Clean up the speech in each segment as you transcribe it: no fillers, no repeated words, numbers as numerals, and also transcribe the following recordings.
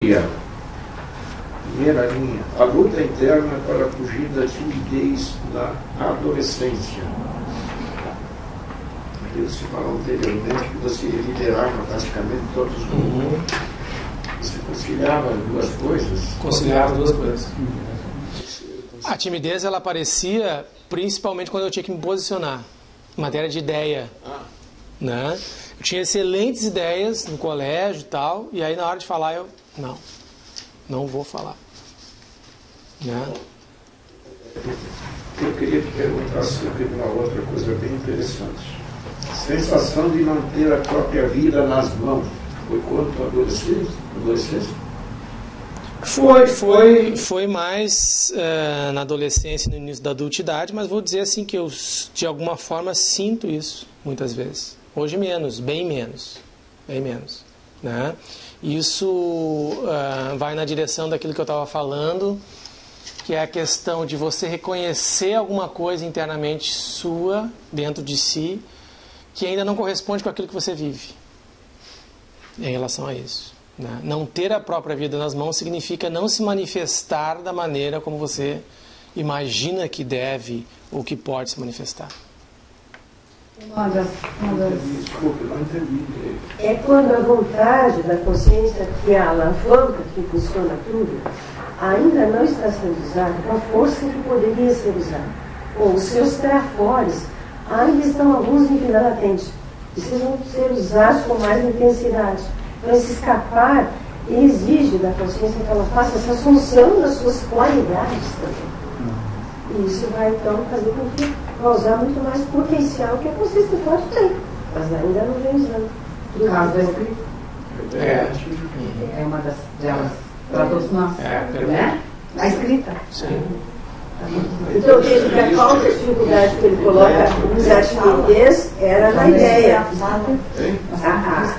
Primeira linha, a luta interna para fugir da timidez na adolescência. Aquilo se falou anteriormente que você liderava praticamente todos os grupos. Você conciliava as duas coisas? Conciliava as duas coisas. A timidez, ela aparecia principalmente quando eu tinha que me posicionar em matéria de ideia. Né? Eu tinha excelentes ideias no colégio e tal, e aí na hora de falar eu, não vou falar. Né? Eu queria te perguntar sobre uma outra coisa bem interessante. Sensação de não ter a própria vida nas mãos. Foi quando adolescência? Foi mais na adolescência e no início da adultidade, mas vou dizer assim que eu, de alguma forma, sinto isso muitas vezes. Hoje menos, bem menos. Né? Isso vai na direção daquilo que eu estava falando, que é a questão de você reconhecer alguma coisa internamente sua, dentro de si, que ainda não corresponde com aquilo que você vive em relação a isso. Né? Não ter a própria vida nas mãos significa não se manifestar da maneira como você imagina que deve ou que pode se manifestar. Desculpe, não entendi. É quando a vontade da consciência, que é a alavanca que funciona tudo, ainda não está sendo usada com a força que poderia ser usada. Ou os seus trafores ainda estão alguns em vida latente. Precisam ser usados com mais intensidade. Então, esse escapar exige da consciência que ela faça essa assunção das suas qualidades também. E isso vai, então, fazer com que vai usar muito mais potencial que a consciência de fato tem, mas ainda não vem usando. No caso da escrita. É uma delas para todos nós. Né? A escrita. Sim. Então, eu vejo que a falta de dificuldade que ele coloca na timidez era na ideia.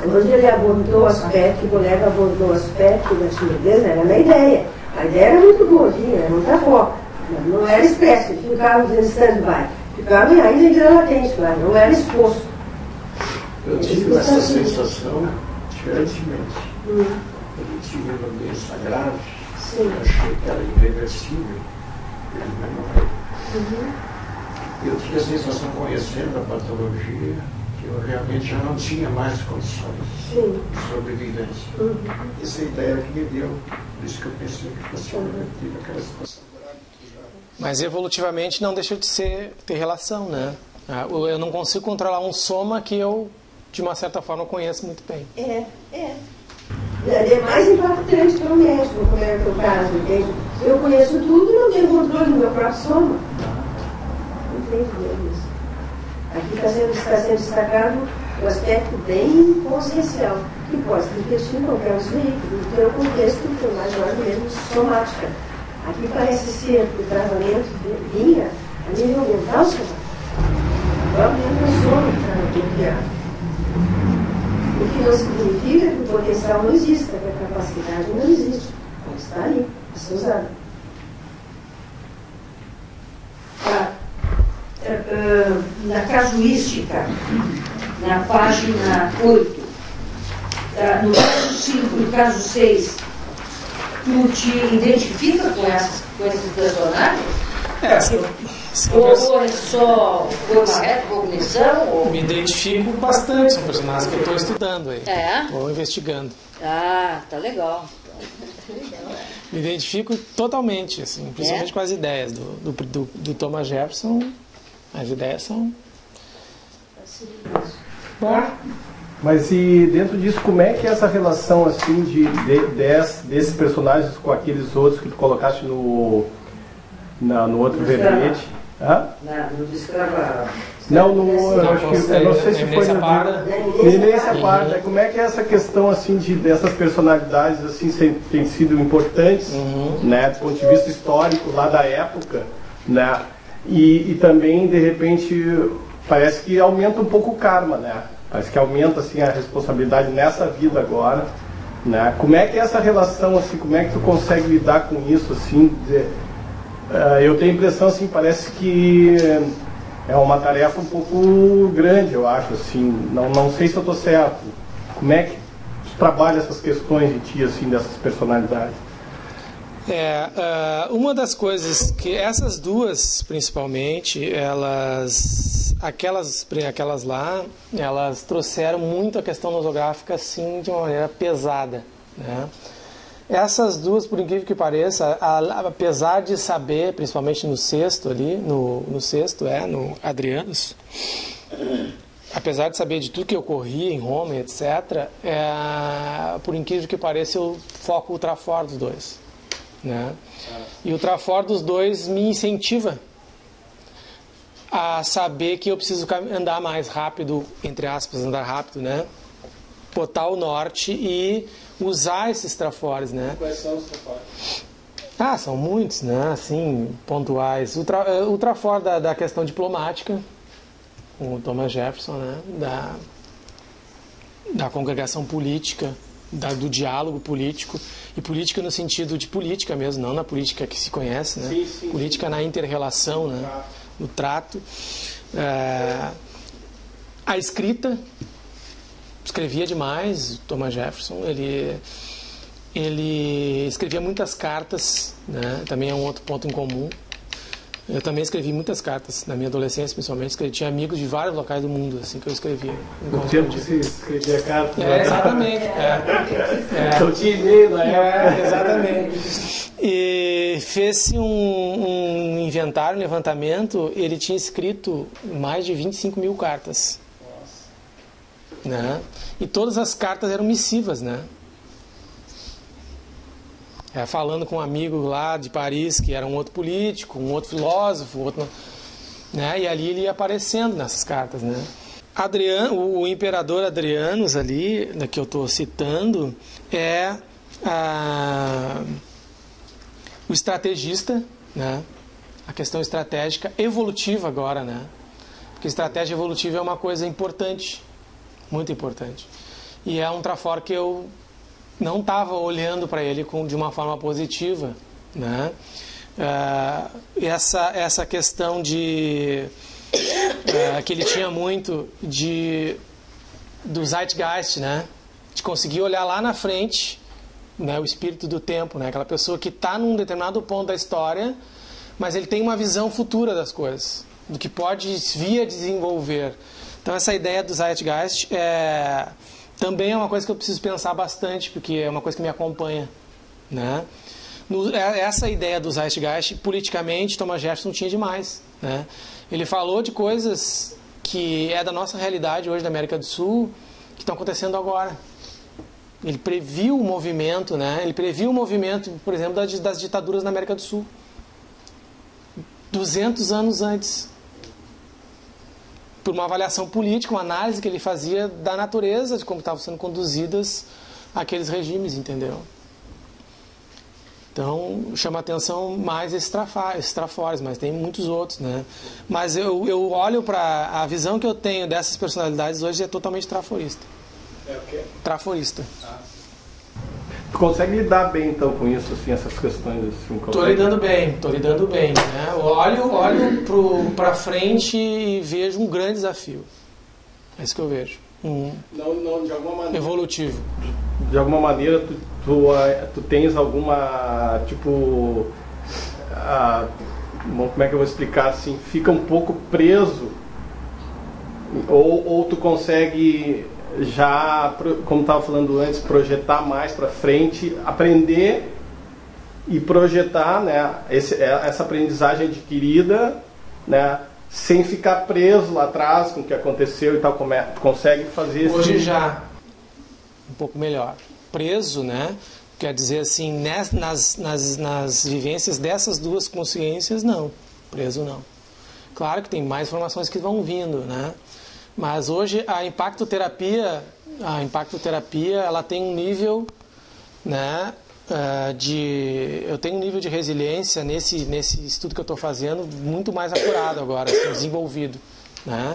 Onde ele abordou o aspecto, que o colega abordou o aspecto da timidez, era na ideia. A ideia era muito boa, era muita foco. Não era expresso, ele ficava dizendo stand-by. Ficava ainda em vida latente, claro, não era exposto. Eu tive essa sensação diferentemente. Eu tive uma doença grave, eu achei que era irreversível. Eu tinha a sensação, conhecendo a patologia, que eu realmente já não tinha mais condições de sobrevivência. Essa ideia que me deu, por isso que eu pensei que fosse tive aquela situação grave. Mas evolutivamente não deixa de ter relação, né? Eu não consigo controlar um soma que eu, de uma certa forma, conheço muito bem. É mais impactante para o médico, como é o teu caso, entende? Eu conheço tudo e não tenho controle do meu próprio soma. Não tem isso. Aqui está sendo destacado o aspecto bem consciencial, que pode se refletir em qualquer veículo, no teu contexto, que é mais ou menos somática. Aqui parece ser que o tratamento vinha a nível mental somático. Vamos ver o sono que está bloqueado. O que não significa que o potencial não exista, que a capacidade não existe. Mas está ali, a ser usada. Na casuística, na página 8, no caso 5 e no caso 6, tu te identifica com esses personagens? Ou é só uma recognição? Ou... Me identifico bastante, são personagens que eu estou estudando aí. Ou investigando. Tá legal. Me identifico totalmente, assim, principalmente com as ideias do Thomas Jefferson. As ideias são... Mas e dentro disso, como é que é essa relação assim desses personagens com aqueles outros que tu colocaste no outro verbete? No descrava... eu não sei se foi nessa parte. Como é que é essa questão assim dessas personalidades assim tem sido importantes, né, do ponto de vista histórico lá da época, né? E também de repente parece que aumenta um pouco o karma, né? Parece que aumenta assim a responsabilidade nessa vida agora, né? Como é que é essa relação assim? Como é que tu consegue lidar com isso assim? Eu tenho a impressão assim, parece que é uma tarefa um pouco grande, eu acho assim. Não sei se eu estou certo. Como é trabalha essas questões de ti, assim, dessas personalidades? Uma das coisas que essas duas, principalmente, aquelas lá, elas trouxeram muito a questão nosográfica, assim, de uma maneira pesada, né? Essas duas, por incrível que pareça, apesar de saber, principalmente no sexto ali, no Hadrianus, apesar de saber de tudo que ocorria em Roma, etc., por incrível que pareça, eu foco o Trafor dos dois, né? E o Trafor dos dois me incentiva a saber que eu preciso andar mais rápido, entre aspas, andar rápido, né? Botar o norte e usar esses trafores, né? Quais são os trafores? São muitos, né? Assim, pontuais. O trafor da questão diplomática, com o Thomas Jefferson, né? Da congregação política, do diálogo político, e política no sentido de política mesmo, não na política que se conhece, né? Sim, política na inter-relação, né? No trato. A escrita, escrevia demais. Thomas Jefferson, ele escrevia muitas cartas, né? Também é um outro ponto em comum. Eu também escrevi muitas cartas na minha adolescência, principalmente. Tinha amigos de vários locais do mundo, assim, que eu escrevia. No tempo que você escrevia cartas? Exatamente. Eu tinha e-mail na época. Exatamente. E fez-se um inventário, um levantamento. Ele tinha escrito mais de 25 mil cartas. Né? E todas as cartas eram missivas, né? Falando com um amigo lá de Paris, que era um outro político, um outro filósofo, né? E ali ele ia aparecendo nessas cartas, né? O imperador Hadrianus ali, que eu estou citando, é o estrategista, né? A questão estratégica evolutiva agora, né? Porque estratégia evolutiva é uma coisa importante, muito importante. E é um trafor que eu não estava olhando para ele de uma forma positiva, né? Essa questão que ele tinha muito do Zeitgeist, né? De conseguir olhar lá na frente, né? O espírito do tempo, né? Aquela pessoa que está num determinado ponto da história, mas ele tem uma visão futura das coisas, do que pode vir a desenvolver. Então essa ideia do Zeitgeist também é uma coisa que eu preciso pensar bastante, porque é uma coisa que me acompanha, né? Essa ideia do Zeitgeist, politicamente, Thomas Jefferson tinha demais, né? Ele falou de coisas que é da nossa realidade hoje da América do Sul, que estão acontecendo agora. Ele previu o movimento, né? Ele previu o movimento, por exemplo, das ditaduras na América do Sul. 200 anos antes. Por uma avaliação política, uma análise que ele fazia da natureza, de como estavam sendo conduzidas aqueles regimes, entendeu? Então, chama a atenção mais esses trafores, mas tem muitos outros, né? Mas eu olho para a visão que eu tenho dessas personalidades hoje é totalmente traforista. É o quê? Traforista. Tu consegue lidar bem, então, com isso, assim, essas questões? Assim, Tô lidando bem, né? Eu olho para frente e vejo um grande desafio. É isso que eu vejo. Não, de alguma maneira... Evolutivo. De alguma maneira, tu tens alguma, tipo... como é que eu vou explicar, assim? Fica um pouco preso? Ou tu consegue... já, como estava falando antes, projetar mais para frente, aprender e projetar, né, essa aprendizagem adquirida, né, sem ficar preso lá atrás com o que aconteceu e tal, consegue fazer isso. Hoje já, um pouco melhor. Preso, né, quer dizer assim, nas vivências dessas duas consciências, não. Preso não. Claro que tem mais informações que vão vindo, né? Mas hoje a impactoterapia, ela tem um nível, né, eu tenho um nível de resiliência nesse estudo que eu estou fazendo muito mais apurado agora, assim, desenvolvido, né?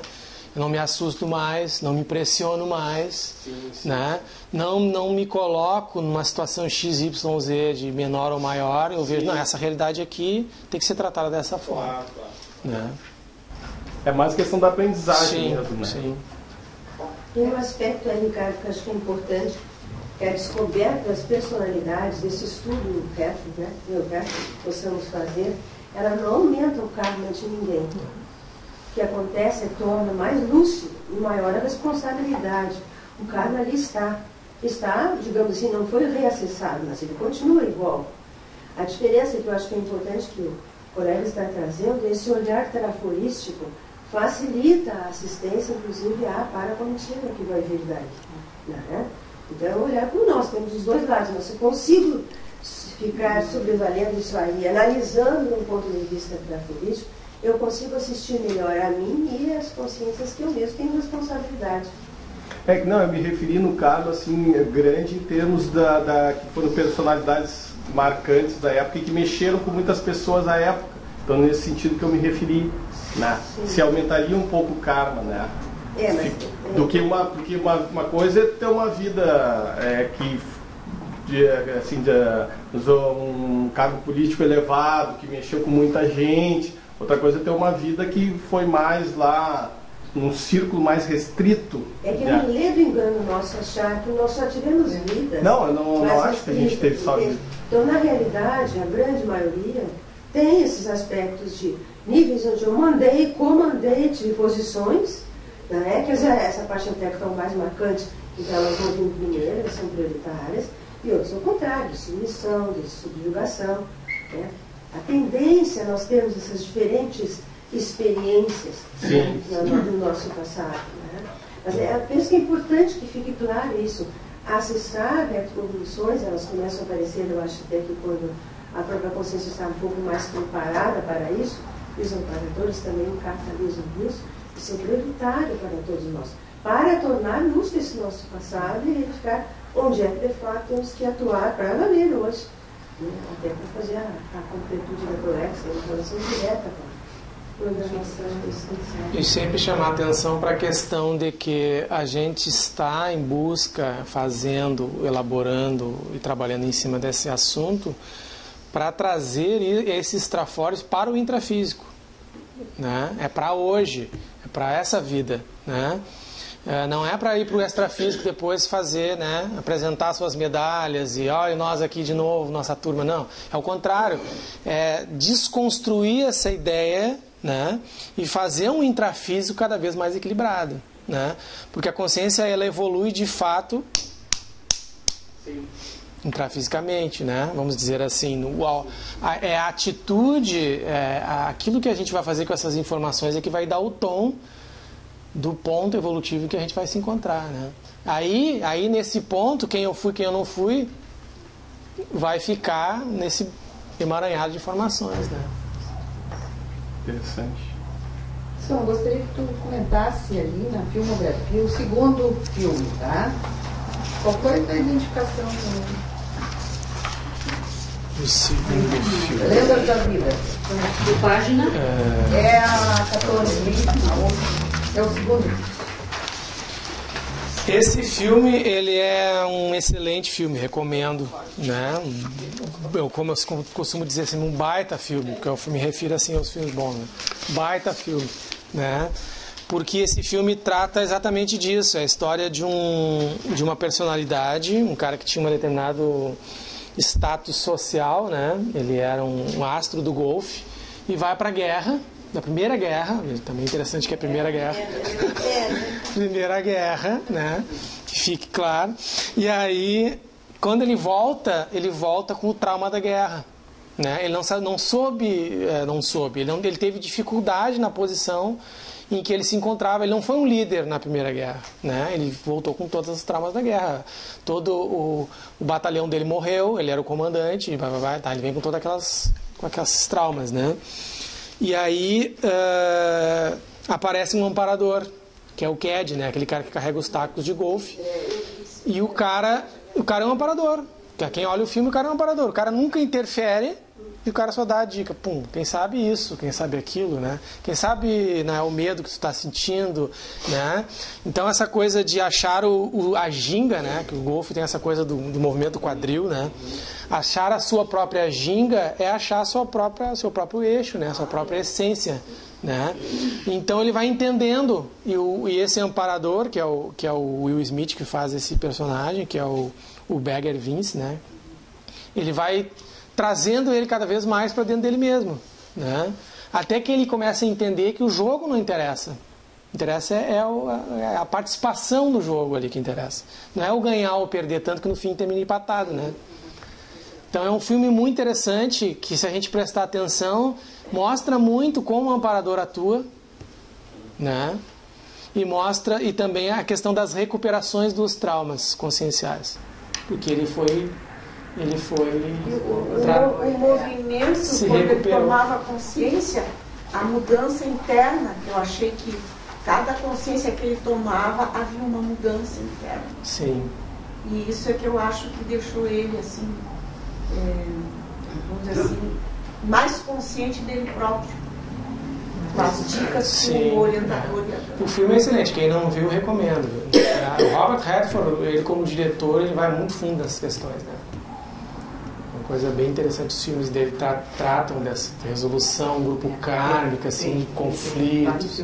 Eu não me assusto mais, não me pressiono mais, sim. Né? Não me coloco numa situação XYZ de menor ou maior, eu vejo, não, essa realidade aqui tem que ser tratada dessa forma. Claro. Né? É mais questão da aprendizagem mesmo, né? Sim. Tem um aspecto aí, Ricardo, que eu acho que é importante, que a descoberta das personalidades, desse estudo reto, né, que possamos fazer, ela não aumenta o karma de ninguém. O que acontece é que torna mais lúcido e maior a responsabilidade. O karma ali está, digamos assim, não foi reacessado, mas ele continua igual. A diferença que eu acho que é importante que o colega está trazendo, esse olhar traforístico facilita a assistência, inclusive, à paracomitiva que vai vir daí. Né? Então, olhar como nós temos os dois lados, mas se eu consigo ficar sobrevalendo isso aí, analisando de um ponto de vista traforístico, eu consigo assistir melhor a mim e as consciências que eu mesmo tenho responsabilidade. É que não, eu me referi no caso assim, grande em termos que foram personalidades marcantes da época e que mexeram com muitas pessoas à época. Então, nesse sentido que eu me referi, né? Se aumentaria um pouco o karma, né? Porque uma coisa é ter uma vida um cargo político elevado, que mexeu com muita gente. Outra coisa é ter uma vida que foi mais lá, num círculo mais restrito. É que é um ledo engano nosso achar que nós só tivemos vida. Não, eu não acho que a gente teve só vida. Então, na realidade, a grande maioria tem esses aspectos de níveis onde eu mandei, comandei, tive posições, né? Que essa parte até que são mais marcantes, então elas vão vir primeiro, elas são prioritárias, e outras ao contrário, de submissão, de subjugação. Né? A tendência, nós temos essas diferentes experiências no nosso passado. Né? Mas eu penso que é importante que fique claro isso. Acessar retrovoluções, elas começam a aparecer, eu acho até que quando a própria consciência está um pouco mais preparada para isso, e os amparadores também capitalizam nisso, isso é prioritário para todos nós, para tornar lúcido esse nosso passado e verificar onde é que de fato temos que atuar para valer hoje, né? Até para fazer a completude da colexa, a relação direta com a programação essencial. E sempre chamar atenção para a questão de que a gente está em busca, fazendo, elaborando e trabalhando em cima desse assunto para trazer esses trafores para o intrafísico. Né? É para hoje, é para essa vida, né? Não é para ir para o extrafísico depois fazer, né? Apresentar suas medalhas e olha nós aqui de novo, nossa turma, não. É o contrário, é desconstruir essa ideia, né? E fazer um intrafísico cada vez mais equilibrado, né? Porque a consciência ela evolui de fato intrafisicamente, né? Vamos dizer assim, a atitude, aquilo que a gente vai fazer com essas informações é que vai dar o tom do ponto evolutivo que a gente vai se encontrar, né? Aí nesse ponto, quem eu fui, quem eu não fui, vai ficar nesse emaranhado de informações, né? Interessante. Eu gostaria que tu comentasse ali na filmografia o segundo filme, tá? Qual foi a identificação do segundo filme? Lembra da vida? De página? É a 14, a outra. É o segundo. Esse filme, ele é um excelente filme, recomendo, né? Como eu costumo dizer assim, um baita filme, porque eu me refiro assim aos filmes bons, né? Baita filme, né? Porque esse filme trata exatamente disso, é a história de uma personalidade, um cara que tinha um determinado status social, né? Ele era um astro do golfe e vai para a guerra, da Primeira Guerra, também interessante que é a Primeira Guerra, Primeira Guerra, né? Que fique claro. E aí, quando ele volta com o trauma da guerra, né? Ele ele teve dificuldade na posição em que ele se encontrava. Ele não foi um líder na Primeira Guerra, né? Ele voltou com todos os traumas da guerra. Todo o batalhão dele morreu, ele era o comandante, tá, ele vem com todas aquelas traumas, né? E aí aparece um amparador, que é o Ked, né? Aquele cara que carrega os tacos de golfe. E o cara é um amparador. Quem olha o filme, o cara é um amparador. O cara nunca interfere e o cara só dá a dica. Pum, quem sabe isso, quem sabe aquilo, né? Quem sabe, né, o medo que tu está sentindo, né? Então essa coisa de achar a ginga, né? Que o golfe tem essa coisa do movimento quadril, né? Achar a sua própria ginga é achar seu próprio eixo, né? A sua própria essência, né? Então ele vai entendendo e esse amparador, que é o Will Smith que faz esse personagem, que é o o Beggar Vince, né? Ele vai trazendo ele cada vez mais para dentro dele mesmo, né? Até que ele começa a entender que o jogo não interessa. Interessa é a participação no jogo ali que interessa. Não é o ganhar ou perder, tanto que no fim termina empatado, né? Então é um filme muito interessante, que se a gente prestar atenção, mostra muito como o amparador atua, né? E também a questão das recuperações dos traumas conscienciais. Porque ele foi o movimento, quando ele tomava consciência, a mudança interna, que eu achei que cada consciência que ele tomava havia uma mudança interna. Sim. E isso é que eu acho que deixou ele assim, vamos dizer assim, mais consciente dele próprio. Com as dicas que o orientador ia dar. O filme é excelente, quem não viu, recomendo. O Robert Redford, ele como diretor, ele vai muito fundo nessas questões, né? Uma coisa bem interessante, os filmes dele tratam dessa resolução, grupo kármica, assim, conflitos.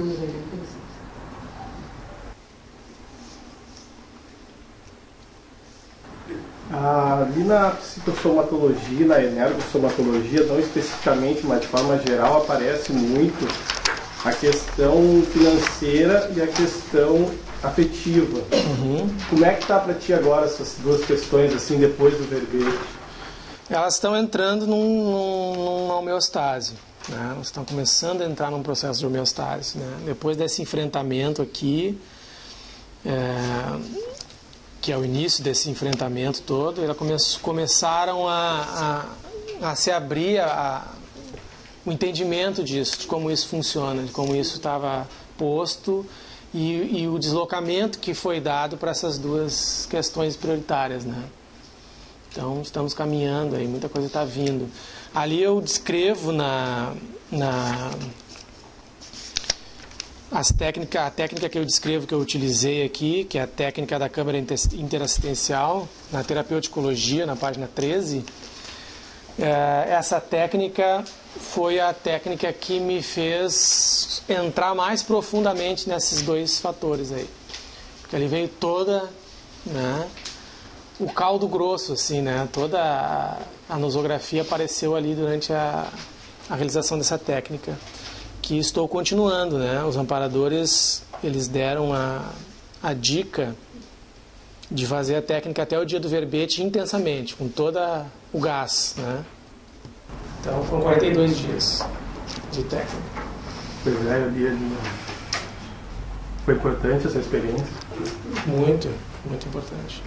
Ali na psicossomatologia, na energossomatologia, não especificamente, mas de forma geral, aparece muito a questão financeira e a questão afetiva. Como é que está para ti agora essas duas questões, assim, depois do verbete? Elas estão entrando numa homeostase, né? Elas estão começando a entrar num processo de homeostase, né? Depois desse enfrentamento aqui, que é o início desse enfrentamento todo, elas começaram a se abrir o entendimento disso, de como isso funciona, de como isso estava posto e o deslocamento que foi dado para essas duas questões prioritárias, né? Então, estamos caminhando aí, muita coisa está vindo. Ali eu descrevo a técnica que eu descrevo, que eu utilizei aqui, que é a técnica da câmara interassistencial, na terapeuticologia, na página 13. Essa técnica foi a técnica que me fez entrar mais profundamente nesses dois fatores aí. Porque ali veio toda, né, o caldo grosso, assim, né? Toda a nosografia apareceu ali durante a realização dessa técnica, que estou continuando, né? Os amparadores, eles deram a dica de fazer a técnica até o dia do verbete intensamente, com todo o gás, né? Então foram 42 dias de técnica. Pois é, eu li ali. Foi importante essa experiência? Muito, muito importante.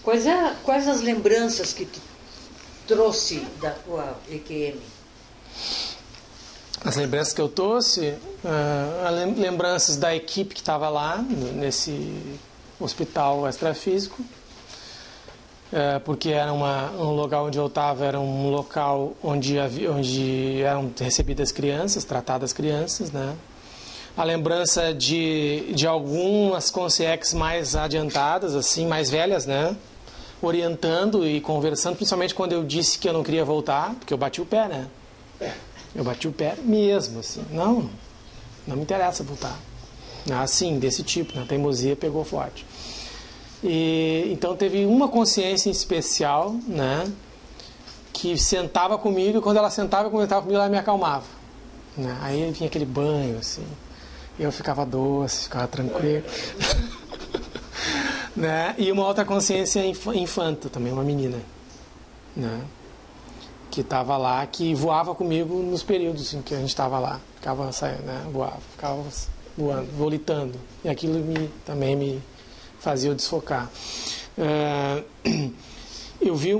Quais as lembranças que tu trouxe da tua EQM? As lembranças que eu trouxe, lembranças da equipe que estava lá, nesse hospital extrafísico, porque era um local onde eu estava, era um local onde eram recebidas crianças, tratadas crianças, né? A lembrança de algumas consciências mais adiantadas, assim, mais velhas, né? Orientando e conversando, principalmente quando eu disse que eu não queria voltar, porque eu bati o pé, né? Eu bati o pé mesmo, assim. Não me interessa voltar. Assim, desse tipo, na teimosia pegou forte. E então teve uma consciência em especial, né? Que sentava comigo, e quando ela sentava e comentava comigo, ela me acalmava, né? Aí vinha aquele banho, assim. Eu ficava doce, ficava tranquilo. Né? E uma outra consciência infanta também, uma menina, né? Que estava lá, que voava comigo nos períodos em que a gente estava lá. Ficava saindo, né? Ficava voando, volitando. E aquilo também me fazia eu desfocar. Eu vi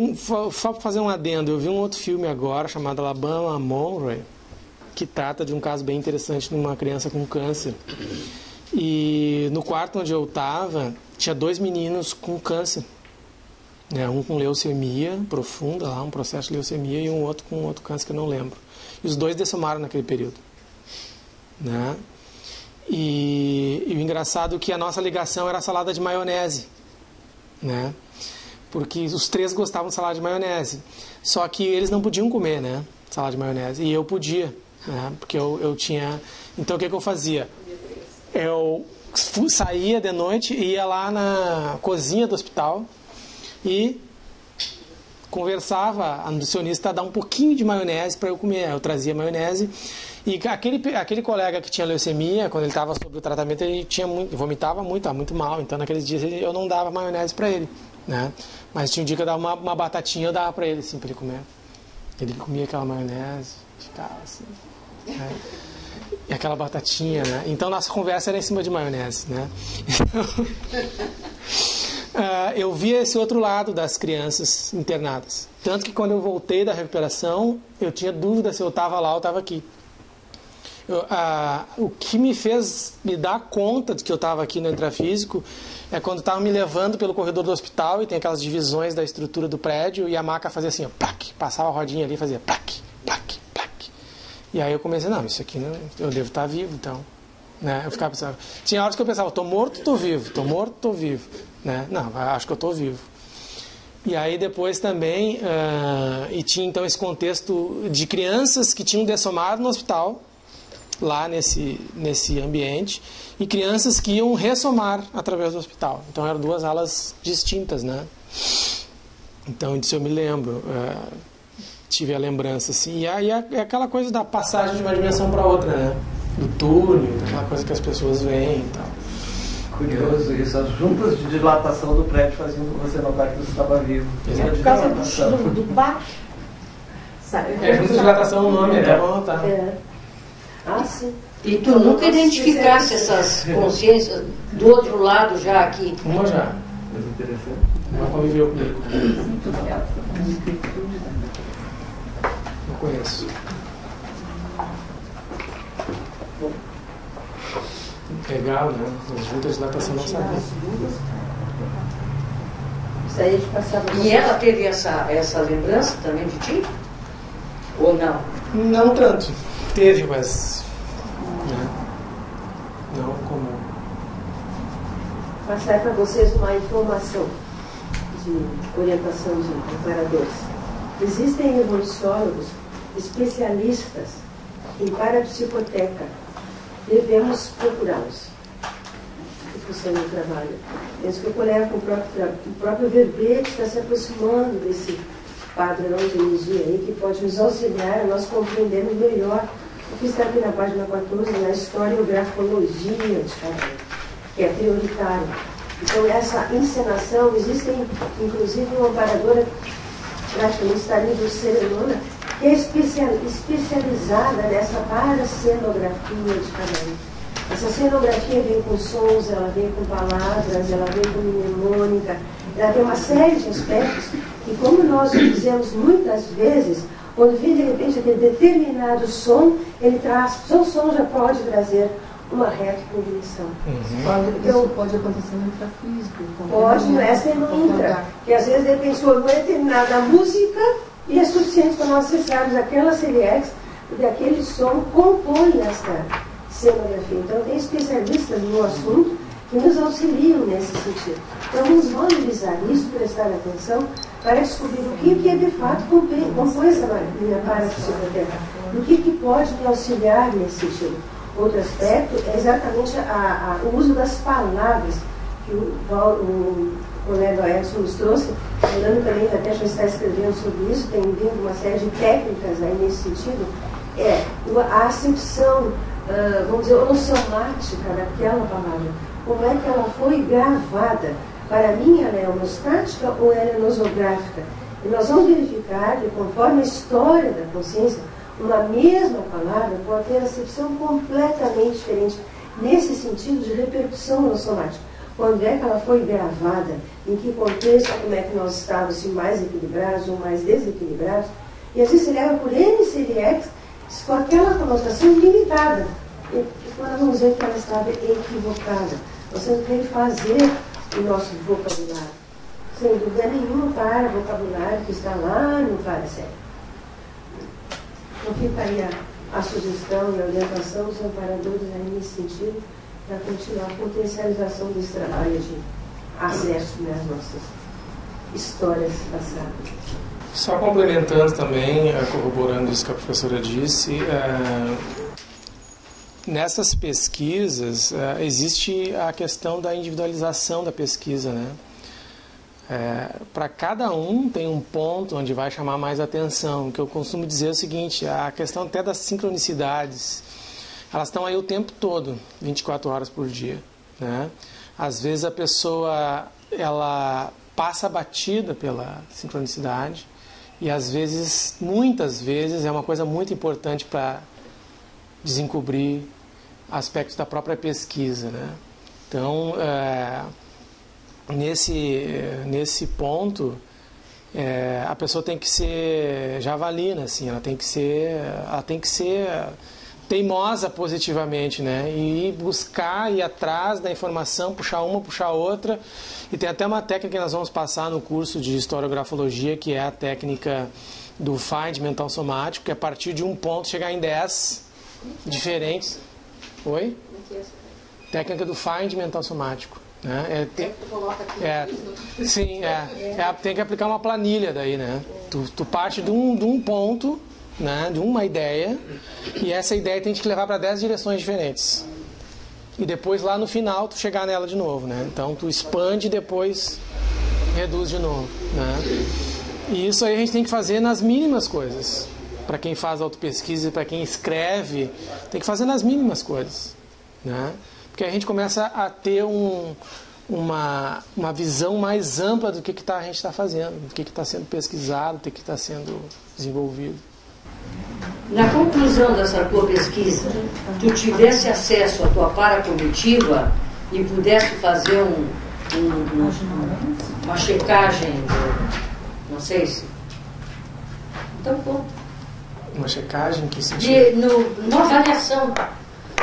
só para fazer um adendo, eu vi um outro filme agora chamado Alabama Monroe, que trata de um caso bem interessante de uma criança com câncer. E no quarto onde eu estava, tinha 2 meninos com câncer, né? Um com leucemia profunda, lá, um processo de leucemia, e um outro com outro câncer que eu não lembro. E os 2 dessomaram naquele período, né? E o engraçado é que a nossa ligação era salada de maionese, né? Porque os 3 gostavam de salada de maionese, só que eles não podiam comer, né, salada de maionese, e eu podia, né? Porque eu tinha... Então o que eu fazia? Eu saía de noite e ia lá na cozinha do hospital e conversava, a nutricionista dar um pouquinho de maionese para eu comer. Eu trazia maionese e aquele colega que tinha leucemia, quando ele estava sob o tratamento, ele vomitava muito, estava muito mal. Então naqueles dias eu não dava maionese para ele, né? Mas tinha um dia que eu dava uma batatinha, eu dava para ele assim, para ele comer. Ele comia aquela maionese, ficava assim, né? E aquela batatinha, né? Então nossa conversa era em cima de maionese, né? Eu via esse outro lado das crianças internadas. Tanto que quando eu voltei da recuperação, eu tinha dúvida se eu estava lá ou estava aqui. O que me fez me dar conta de que eu estava aqui no intrafísico é quando estavam me levando pelo corredor do hospital e tem aquelas divisões da estrutura do prédio e a maca fazia assim, ó, plac, passava a rodinha ali e fazia plac, plac, plac. E aí eu comecei, não, isso aqui não, eu devo estar vivo, então. Né? Eu ficava pensando, tinha horas que eu pensava, estou morto, estou vivo, estou morto, estou vivo. Né? Não, acho que eu estou vivo. E aí depois também, e tinha então esse contexto de crianças que tinham dessomado no hospital, lá nesse ambiente, e crianças que iam ressomar através do hospital. Então eram duas alas distintas, né? Então disso eu me lembro, tive a lembrança assim. E aí é aquela coisa da passagem de uma dimensão para outra, né? Do túnel, aquela coisa que as pessoas veem e tal. Curioso isso, as juntas de dilatação do prédio faziam você notar que você estava vivo. Por causa do baque. Junta de dilatação o nome, até vou anotar. Ah, sim. E tu nunca identificasse essas consciências do outro lado já aqui? Uma já. Mas interessante. Uma conviveu comigo. Não conheço. Legal, né? As juntas de dilatação não sabia. Isso aí a gente passava. E ela teve essa lembrança também de ti? Ou não? Não tanto. Teve, mas não comum. Passar para vocês uma informação de orientação de preparadores. Existem evoluciólogos especialistas em parapsicoteca. Devemos procurá-los. Discussão do trabalho. Penso que o colega com o próprio verbete está se aproximando desse padrão de energia aí que pode nos auxiliar a nós compreendermos melhor o que está aqui na página 14, na historiografologia de cada um, que é prioritário. Então, essa encenação, existem, inclusive, uma amparadora, praticamente está livre Serenona, que é especializada nessa paracenografia de cada um. Essa cenografia vem com sons, ela vem com palavras, ela vem com mnemônica, ela tem uma série de aspectos que, como nós dizemos muitas vezes, quando vem de repente aquele determinado som, ele traz, só o som já pode trazer uma retrocognição. Então, isso pode acontecer no intrafísico. Pode, no extra e no intra. Que às vezes, de repente, uma determinada música e é suficiente para nós acessarmos aquela CVX, porque aquele som compõe essa cenografia. Então, tem especialistas no assunto que nos auxiliam nesse sentido. Então, vamos valorizar isso, prestar atenção, para descobrir o que de fato compõe essa linha parapsicoteca. O que pode me auxiliar nesse sentido. Outro aspecto é exatamente o uso das palavras que o colega Edson nos trouxe. O Leandro também até já está escrevendo sobre isso, tem vindo uma série de técnicas aí nesse sentido. A acepção, vamos dizer, ossomática daquela palavra. Como é que ela foi gravada? Para mim, ela é homeostática ou ela é nosográfica? E nós vamos verificar que, conforme a história da consciência, uma mesma palavra pode ter acepção completamente diferente, nesse sentido de repercussão nossomática. Quando é que ela foi gravada, em que contexto, como é que nós estávamos, se mais equilibrados ou mais desequilibrados, e às vezes se leva por NCLX com aquela conotação limitada. E quando vamos ver que ela estava equivocada, nós temos que refazer o nosso vocabulário. Sem dúvida nenhuma, para o vocabulário que está lá no Parecer. Então fica aí a sugestão e a orientação dos amparadores aí nesse sentido, para continuar a potencialização desse trabalho de acesso às nossas histórias passadas. Só complementando também, corroborando isso que a professora disse, a gente, nessas pesquisas existe a questão da individualização da pesquisa, né? Para cada um tem um ponto onde vai chamar mais atenção. O que eu costumo dizer é o seguinte: a questão até das sincronicidades, elas estão aí o tempo todo, 24 horas por dia, né? Às vezes a pessoa ela passa batida pela sincronicidade e às vezes, muitas vezes, é uma coisa muito importante para desencobrir aspectos da própria pesquisa, né? Então, nesse ponto, a pessoa tem que ser javalina, assim, ela tem que ser teimosa positivamente, né? E buscar, ir atrás da informação, puxar uma, puxar outra. E tem até uma técnica que nós vamos passar no curso de historiografologia, que é a técnica do Find mental somático, que é a partir de um ponto chegar em 10 diferentes. Oi? Técnica do Find mental somático. Né? Tem que aplicar uma planilha daí, né? Tu parte de um ponto, né, de uma ideia, e essa ideia tem que te levar para 10 direções diferentes. E depois lá no final tu chegar nela de novo, né? Então tu expande e depois reduz de novo, né? E isso aí a gente tem que fazer nas mínimas coisas. Para quem faz autopesquisa, para quem escreve, tem que fazer nas mínimas coisas, né? Porque a gente começa a ter uma visão mais ampla do que a gente está fazendo, do que está sendo pesquisado, do que está sendo desenvolvido. Na conclusão dessa tua pesquisa, tu tivesse acesso à tua paracomitiva e pudesse fazer uma checagem, não sei se... Então, pô. Uma checagem? Que sentido? Uma avaliação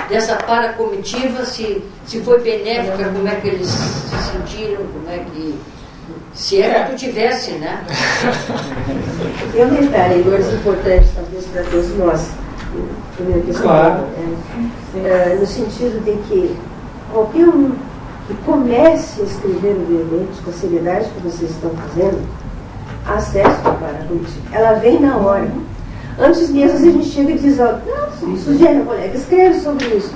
dessa paracomitiva, se foi benéfica, como é que eles se sentiram, como é que... Se é que tu tivesse, né? Eu reparei coisas importantes, talvez, para todos nós. Primeira questão, claro. No sentido de que qualquer um que comece a escrever o verbete com a seriedade que vocês estão fazendo, acesso à paracomitiva. Ela vem na hora. Antes mesmo a gente chega e diz, sugere, colega, escreve sobre isso.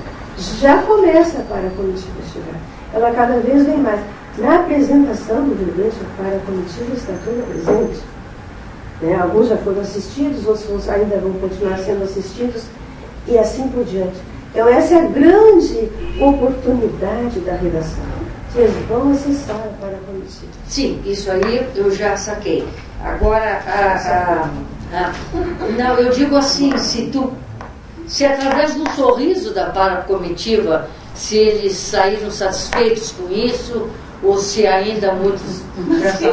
Já começa a paracomitiva a chegar. Ela cada vez vem mais. Na apresentação do verbete, a paracomitiva está toda presente. Né? Alguns já foram assistidos, outros ainda vão continuar sendo assistidos, e assim por diante. Então essa é a grande oportunidade da redação. Vocês vão acessar a paracomitiva. Sim, isso aí eu já saquei. Agora, não, eu digo assim, se através do sorriso da paracomitiva, se eles saíram satisfeitos com isso, ou se ainda muitos...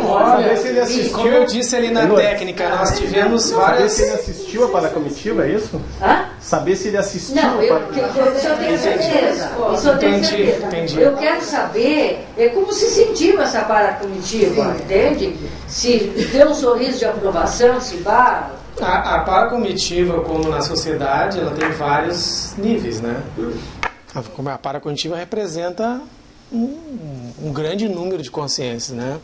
Olha, se ele assistiu, como eu disse ali na técnica, nós tivemos várias... Saber se ele assistiu a paracomitiva, é isso? Hã? Saber se ele assistiu a paracomitiva. Isso eu tenho certeza. Isso eu tenho certeza. Entendi. Eu quero saber como se sentiu essa paracomitiva, entende? Se deu um sorriso de aprovação, se vá... A paracomitiva, como na sociedade, ela tem vários níveis, né? A paracomitiva representa um grande número de consciências, né?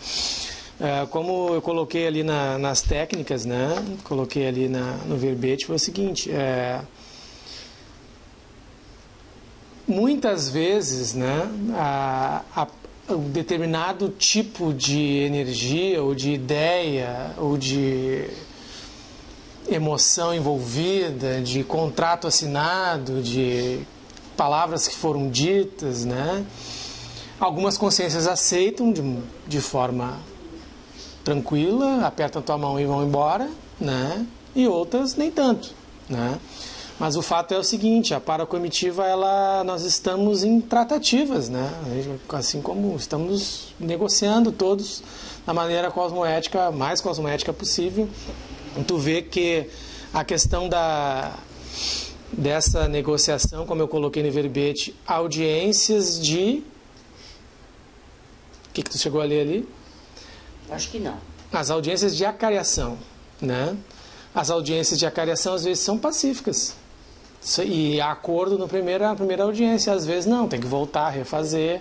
Como eu coloquei ali nas técnicas, né? Coloquei ali no verbete, foi o seguinte: muitas vezes, né? Um determinado tipo de energia, ou de ideia, ou de emoção envolvida, de contrato assinado, de palavras que foram ditas, né? Algumas consciências aceitam de forma tranquila, apertam a tua mão e vão embora, né? E outras nem tanto, né? Mas o fato é o seguinte: a paracomitiva, nós estamos em tratativas, né? Assim como estamos negociando todos da maneira cosmoética, mais cosmoética possível. Tu vê que a questão dessa negociação, como eu coloquei no verbete, audiências de... O que tu chegou a ler ali? Acho que não. As audiências de acariação, né? As audiências de acariação às vezes são pacíficas. E há acordo na primeira audiência, às vezes não, tem que voltar, refazer.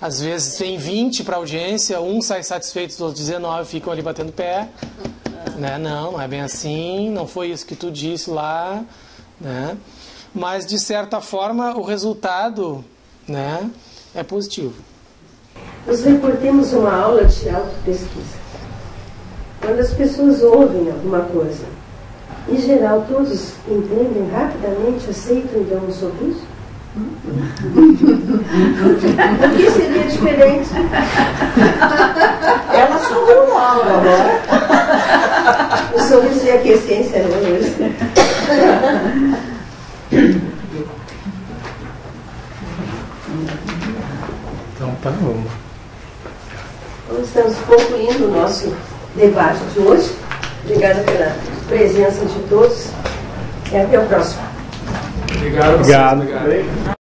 Às vezes tem 20 para audiência, um sai satisfeito, os outros 19 ficam ali batendo pé. Né? Não é bem assim, não foi isso que tu disse lá, né? mas de certa forma o resultado, né, é positivo. Nós reportemos uma aula de autopesquisa. Quando as pessoas ouvem alguma coisa, em geral todos entendem rapidamente, aceitam e dão um sorriso? O que seria diferente? Ela sorriu algo agora. O sorriso é a essência, né? Então tá, vamos. Então, estamos concluindo o nosso debate de hoje. Obrigada pela presença de todos e até o próximo. Obrigado. Obrigado.